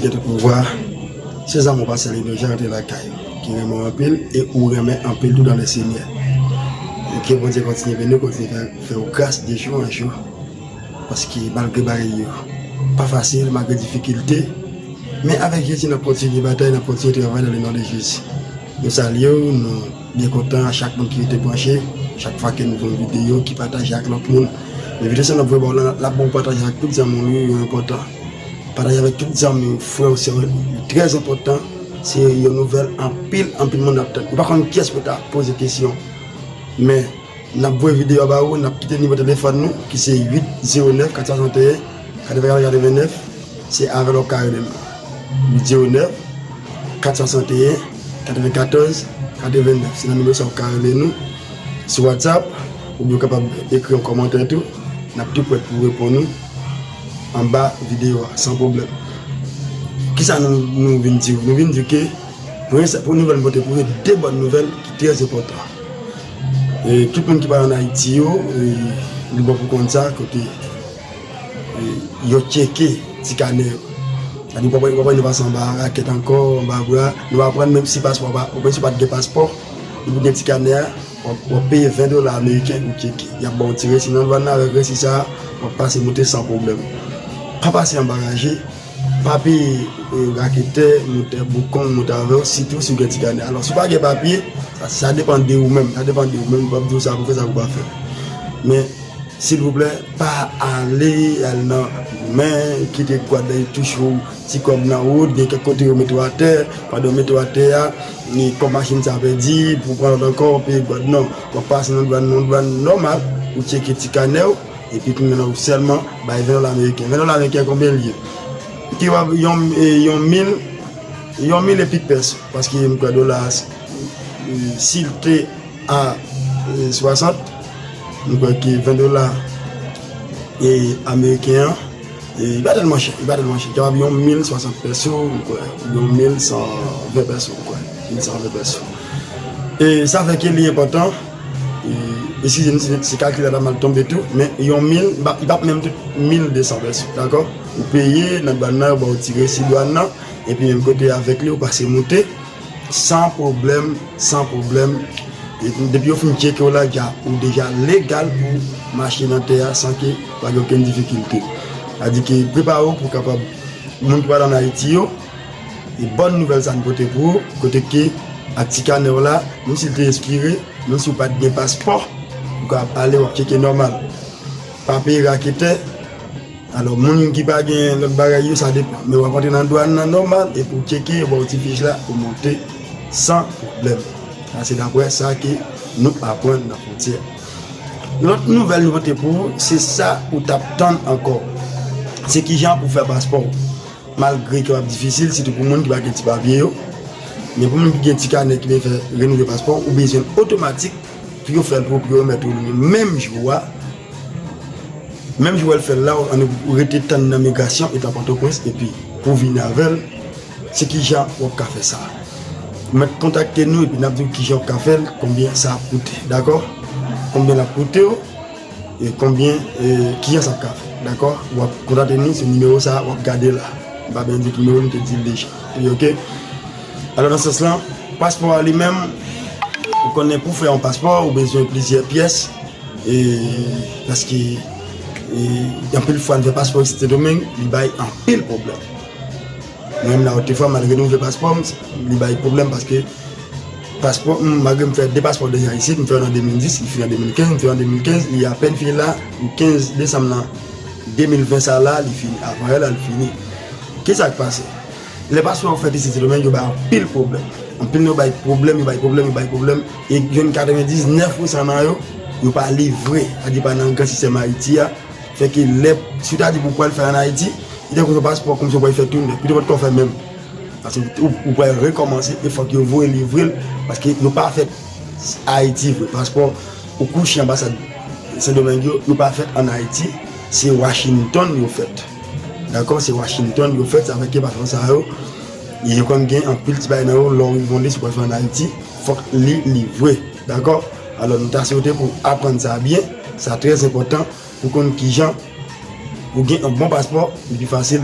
qui est au pouvoir, ces hommes ont passé les deux gens de la caille, qui remet un pile et ou remet un pile tout dans les seigneurs. Et qui vont continuer à venir, continuer à faire grâce de jour en jour. Parce que malgré barrière, pas facile, malgré difficulté, mais avec Jésus, nous continuons la bataille, nous continuons de travailler dans le nom de Jésus. Nous saluons, nous sommes contents à chaque monde qui était branché, chaque fois que nous avons une vidéo qui partage avec l'autre monde. Les vidéos, nous avons la bonne partage avec tous les amis, c'est important. Partager avec tous les amis, frères, c'est très important. C'est une nouvelle en pile monde. Par contre, qui est-ce que tu as posé des questions? Mais nous avons vu une vidéo à nous avons quitté le numéro de téléphone nous, qui c'est 809 461 89. C'est avec le carré de nous. 809 461 94 89. C'est le numéro sur carré de nous. Sur WhatsApp, vous êtes capable d'écrire un commentaire tout. Nous avons tout prêt pour répondre en bas vidéo sans problème. Qui ça nous vient dire? Nous venons dire que pour une nouvelle beauté, pour deux bonnes nouvelles qui sont très importantes. Et tout le monde qui parle en Haïti, il va pour comme ça, côté, il a checké si canne. Il va pas passer en bas, raquette encore, en bas, nous va prendre même si passeport, on peut pas de passeport, il va petit canne, on va payer $20 américains pour checker. Il y a bon tiré, sinon on va avec si ça, on va passer monter sans problème. Pas passer en barrage, papier, raquette, monter boucon, monter avec, surtout sur le petit canne. Alors si pas de papier, ça dépend de vous-même, ça dépend de vous-même, pas dire ça pour que ça vous pas faire. Mais s'il vous plaît, pas aller dans mais quitter quoi d'aller toujours si comme dans route, bien quelque côté mettre à terre, pas de mettre à terre, ni comme machine ça veut dire pour prendre encore puis non, on passe dans le normal ou checker petit canal et puis maintenant seulement bah $20 américains. $20 américains combien lié? Qui va yon 1000 et puis personnes parce qu'il y a $1 s'il était à 60, nous croyons que $20 et américains, il va tellement cher, il va tellement cher. Il y a 1060 personnes, 1120 personnes, 1120 personnes. Et ça fait qu'il est important, et si c'est calculé dans mal tombé tout, mais il y a 1000, il va même 1200 personnes, d'accord? Vous payez, dans le banane, vous tirez 6 douanes, et puis même côté avec lui, vous passez monter. Sans problème. Et depuis qu'on finit checker là, ou déjà légal pour marcher dans la terre sans qu'il n'y ait aucune difficulté. C'est-à-dire que préparez-vous pour capable de monter dans Haïti. Et bonne nouvelle, ça côté pour côté qui à Tikaner là, même si vous êtes inspiré, même si vous n'avez pas de passeport, vous pouvez aller au checker normal. Papier raquette. Alors, les gens qui n'ont pas de bagage, ça dépend. Mais on va rentrer dans la douane normal et pour checker, on va utiliser là pour monter sans problème. C'est d'après ça que nous apprenons dans la frontière. L'autre nouvelle nouveauté pour vous, c'est ça où tu attends encore. C'est qui gens pour faire passeport. Malgré que c'est difficile, c'est pour les gens qui n'ont pas de petit papier. Mais pour les gens qui ont un petit carnet qui veut faire renouveler le passeport, ou besoin automatique pour faire le pour mettre même jour. Même je vais le faire là, on a été dans la migration et dans Port-au-Prince, et puis pour venir avec, c'est qui gens ont fait ça. Contactez-nous et puis nous avons dit qui j'ai fait, combien ça a coûté, d'accord? Combien ça a coûté et combien qui a ça a fait, d'accord? Contactez-nous ce numéro, ça, on va regarder là. On va bien dire que le numéro, nous te dit déjà. Ok? Alors dans ce sens-là, passeport lui-même, vous connaissez pour faire un passeport, vous avez besoin de plusieurs pièces, et parce que un peu de fois, le passeport, c'était domaine, il y a un pile problème. Même là, autrefois, malgré nous, le passeport, il y a un problème parce que passeport, malgré me faire des passeports déjà ici, je me fais en 2010, il finit en 2015, je me fais en 2015, il y a à peine fini là, le 15 décembre 2020, ça là, il finit. Après, là, il finit. Qu'est-ce qui s'est passé? Les passeports, en fait, ici, c'est domaine, il y a un pile problème. En pile, il y a un problème, et il y a 99% d'entre eux, ils ne sont pas livrés. C'est-à-dire, pendant le système Haïti, fait que si tu as dit pourquoi le faire en Haïti, il y a un passeport comme ça pour faire tout, puis tu vas faire même. Parce que vous pouvez recommencer, il faut que vous livrez, parce qu'ils n'ont pas fait Haïti, le passeport, au couche l'ambassade Saint-Domingue, ils n'ont pas fait en Haïti, c'est Washington qui fait. D'accord, c'est Washington qui fait, ça fait que parce que ça, il y a comme gain en plus de bain, leur ils vont dire ce qu'on fait en Haïti, il faut les livrer. D'accord? Alors nous t'assurons pour apprendre ça bien, c'est très important. Pour qu'on qui gens pour gagner un bon passeport, c'est plus facile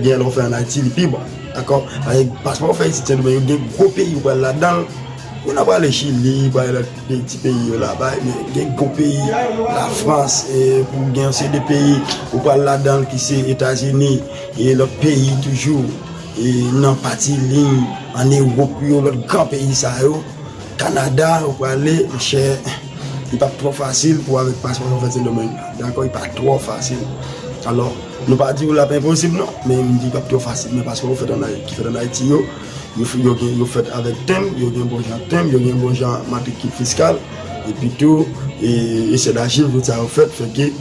de le faire en Haïti, et puis bon. d'accord? Avec passeport fait ici, il y a des gros pays où là-dedans. On n'a pas le Chili, pas les petits pays là-bas, mais il y a des gros pays, la France, et pour gagner c'est des pays, ou pas là-dedans qui c'est États-Unis, et l'autre pays toujours, et non partie ligne, en Europe, l'autre grand pays, ça, Canada, ou pas aller, cher, il n'est pas trop facile pour avec passeport en fait, c'est le domaine, d'accord, il n'est pas trop facile. Alors, ne pas dire que c'est impossible, non, mais il me dit pas trop facile, mais parce que vous faites en Haïti, vous faites avec thème, vous avez un bon genre thème, vous avez un bon genre matricule fiscale, et puis tout, et c'est d'archives, tout ça vous fait que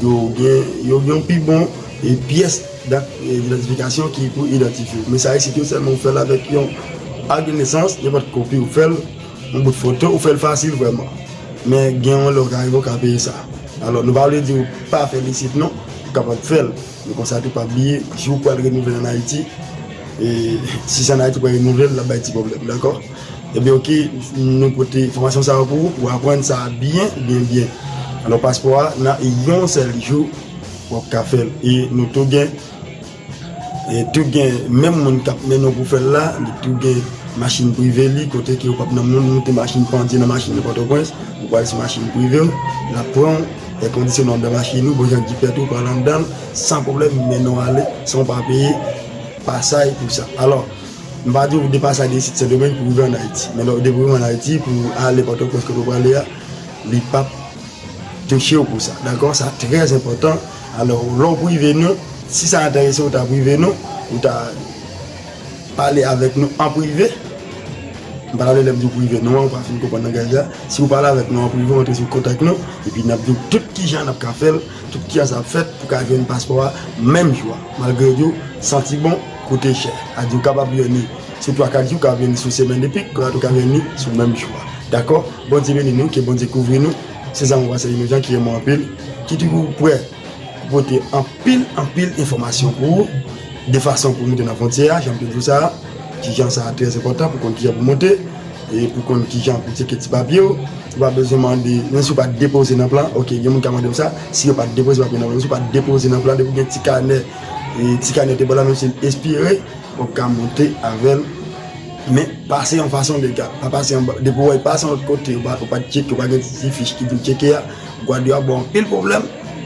vous avez un plus bon et pièce d'identification qui pour identifier. Mais ça, c'est que seulement vous faites avec un acte de naissance, il n'y a pas de copie, vous faites un bout de photo, vous faites facile vraiment. Mais gagnons l'organisme qui a payé ça. Alors, nous ne parlons dire pas félicite, non, capable de faire. Nous constatons pas oublier, si vous pouvez renouveler en Haïti, et si ça n'a pas été renouvelé, là, il y a un petit problème, d'accord? Et bien, ok, nous côté formation ça va pour apprendre ça bien. Alors, passeport, nous avons un seul jour pour faire. Et nous tout gain, et tout gain, même mon cap, nous pour faire là, tout gain machine privée, côté qui est pas dans monde, machine pendant dans machine de Port-au-Prince, vous voyez ces machines privées, la prend. Les conditions de la machine, nous, gens qui perdent tout par là-dedans, sans problème, mais non aller, sans pas payer, passage, tout ça. Alors, je ne vais pas dire que vous dépassez des sites, c'est domaine pour vivre en Haïti. Mais le développement en Haïti, pour aller partout parce que vous parlez, les papes touchent pour ça. D'accord? C'est très important. Alors, l'on privé nous, si ça intéresse, vous avez privé nous, vous avez parlé avec nous en privé. On parle de du privé, nous, on va finir comprendre l'engagement. Si vous parlez avec nous en privé, on est sur contact nous, et puis nous avons tout qui j'en a fait, tout qui a fait pour avoir un passeport, même joie. Malgré tout, senti bon, coûté cher. A dit capable de venir, c'est toi qui as dit qu'on venir sur semaine de pique, qu'on a venir sur le même choix. D'accord? Bon Dieu béni nous, qui bon découvrir nous, c'est ça, on va saluer nos gens qui aiment en pile, qui sont prêts pour porter en pile information pour vous, de façon pour nous de la frontière, j'aime tout ça. Qui gens ça très important pour qu'on qui pour monter et pour qu'on qui gens pour checker petit papier pas besoin demander même si pas déposer dans plan OK il y a mon commande ça si pas déposer papier dans plan si pas déposer dans plan de un petit carnet et petit carnet de là même si expiré pour qu'on monter avec mais passer en façon de gars pas passer en de pouvoir passer de l'autre côté pas checker pas une fiche qui dit checker quoi doit bon pile problème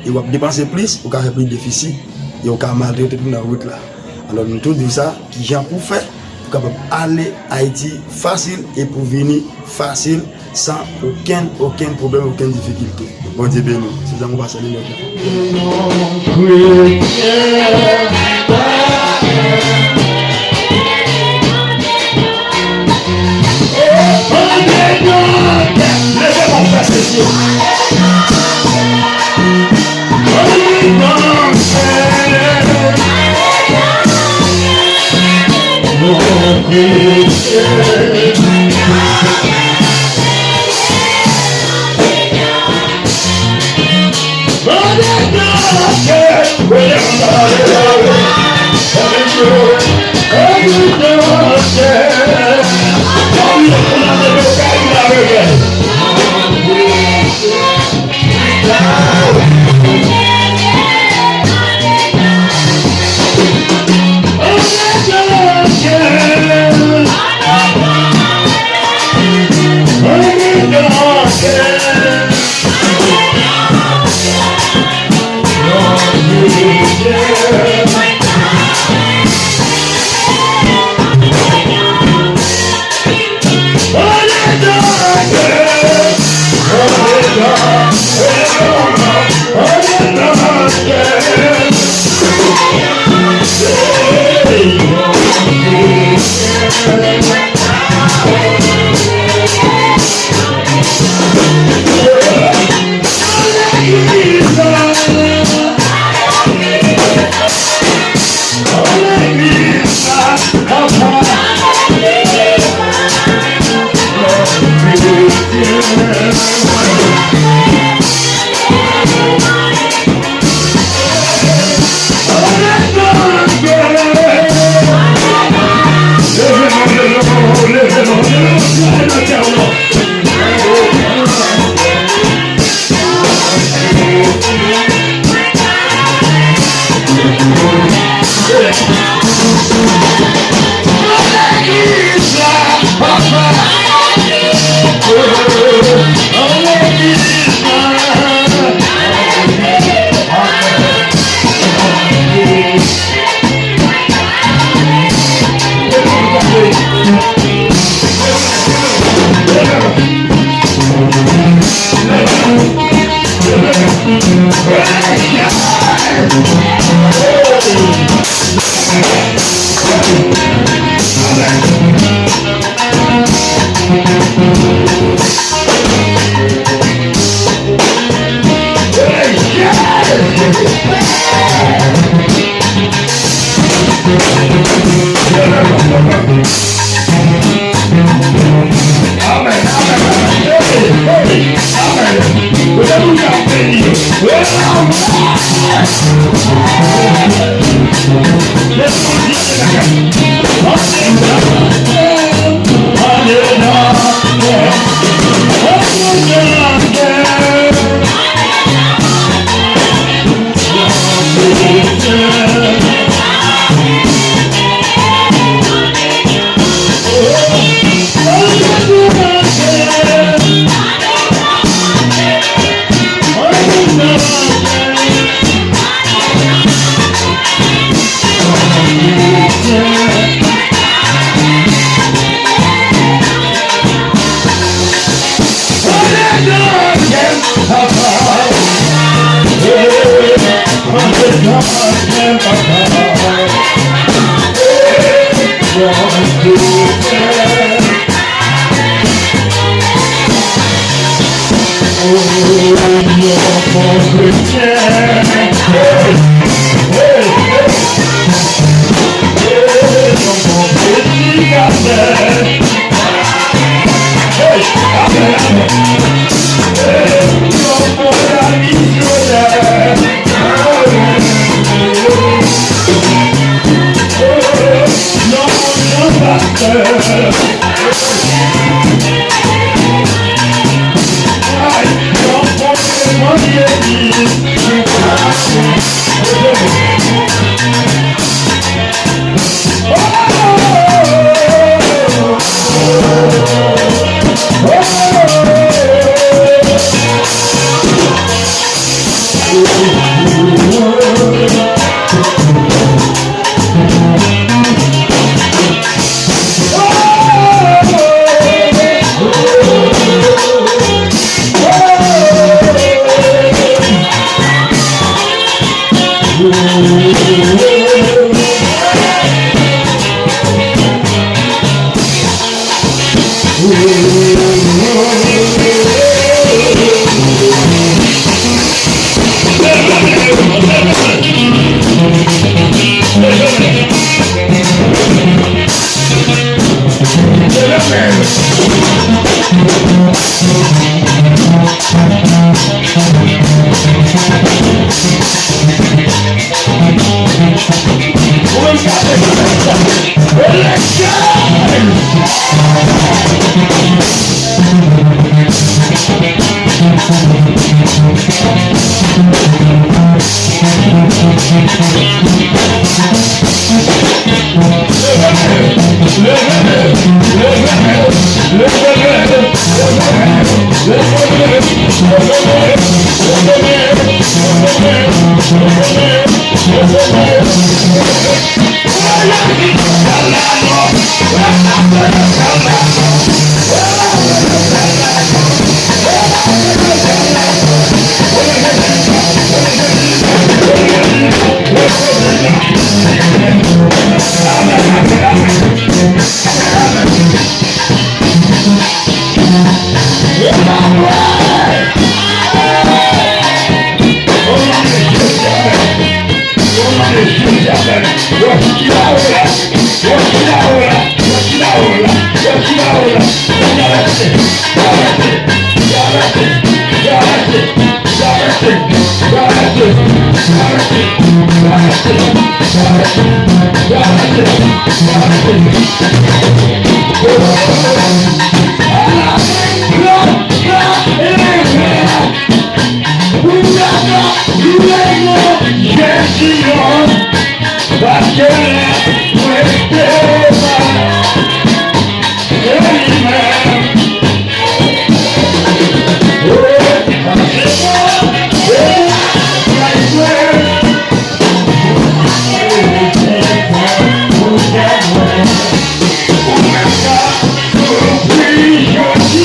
et va dépenser plus ou faire plus déficit et on va maltraiter tout dans la route là alors nous tout dit ça qui gens pour faire capable aller à Haïti facile et pour venir facile sans aucun problème, aucune difficulté. Bon Dieu béni. C'est ça qu'on va saluer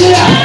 Yeah.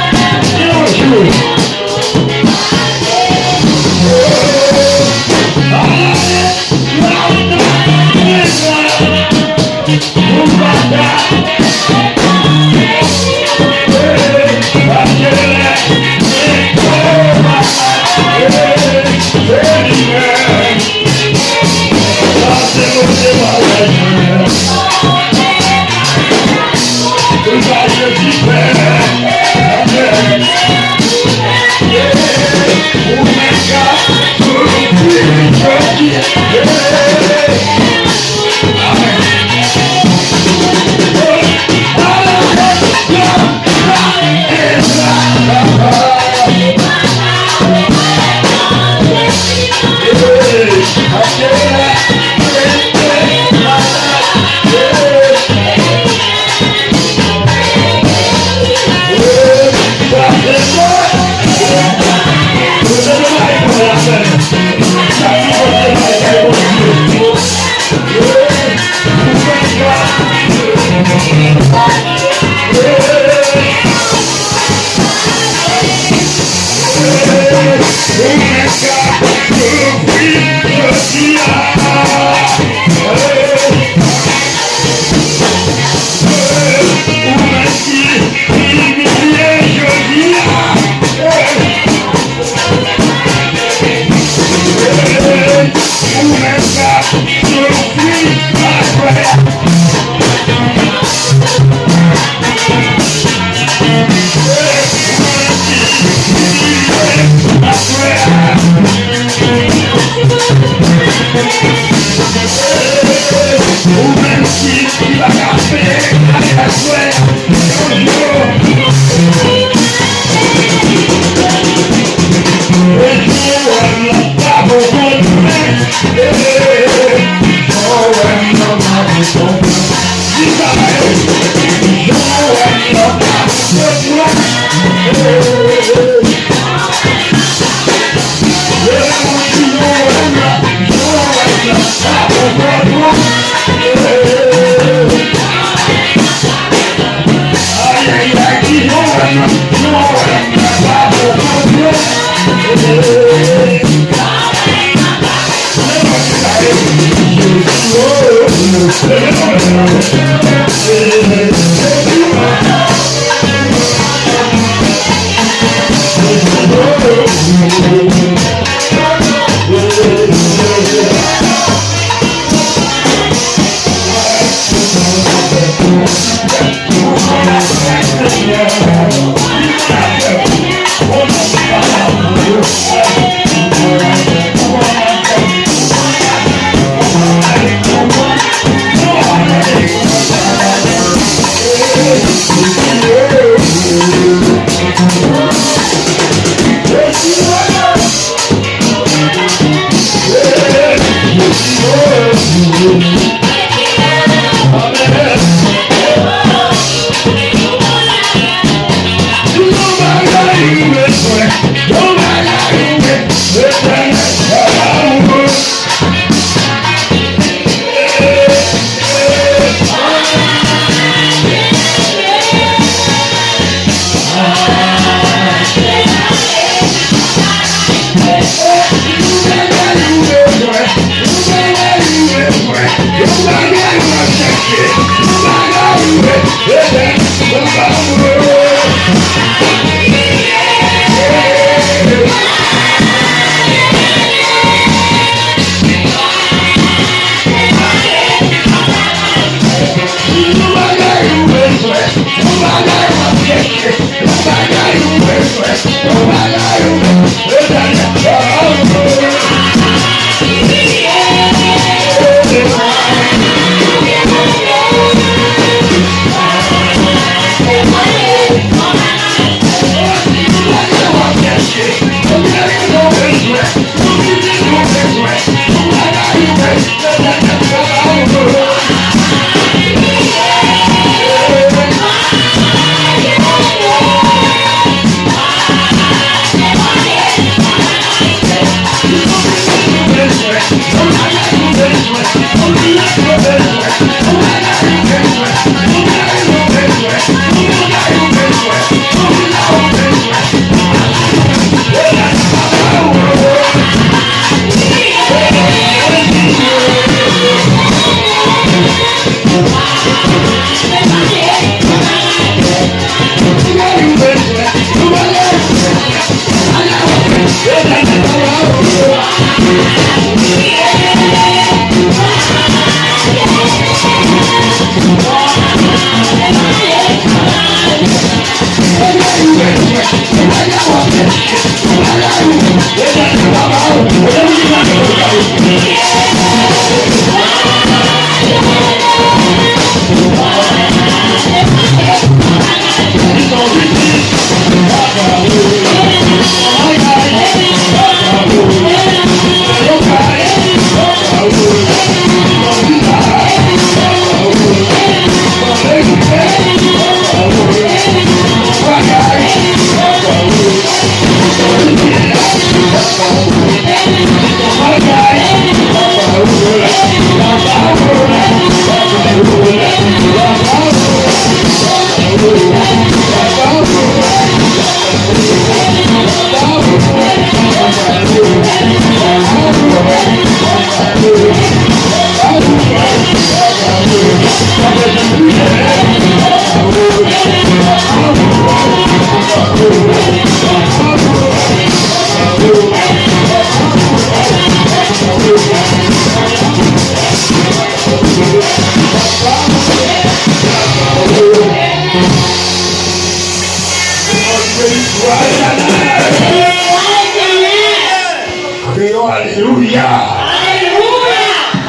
Alléluia.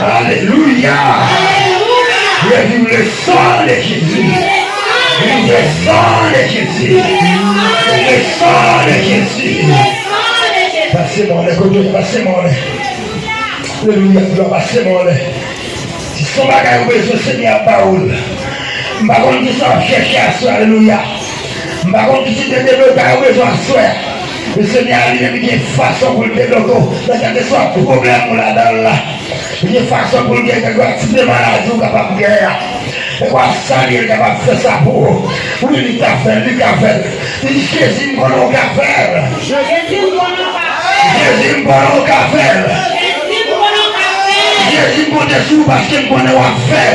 Alléluia. Vive le sang de Jésus. Vive le sang de Jésus. Le sang de Jésus. Passez-moi les côtés, passez-moi les. Alléluia, passez-moi les. Si son bagage vous besoin, Seigneur, parole. Je ne sais pas qui ça chercher à soi, alléluia. Je ne sais pas qui c'est développer à besoin à soi. Le Seigneur lui-même il y a une façon pour le développer. Il y a des problèmes là-dedans là. Il y a une façon pour le développer. Il y a des maladies capable de guérir. Et quoi ça il est capable de faire ça pour vous. Oui, il t'a fait, il t'a fait. Il dit Jésus me connaît au café. Jésus me connaît au café. Jésus me connaît sous parce qu'il me connaît au café.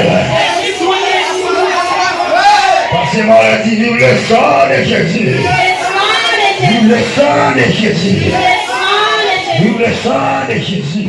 Passez-moi le dit, vive le sang de Jésus. Vive le sang de Jésus. Vive le sang de Jésus.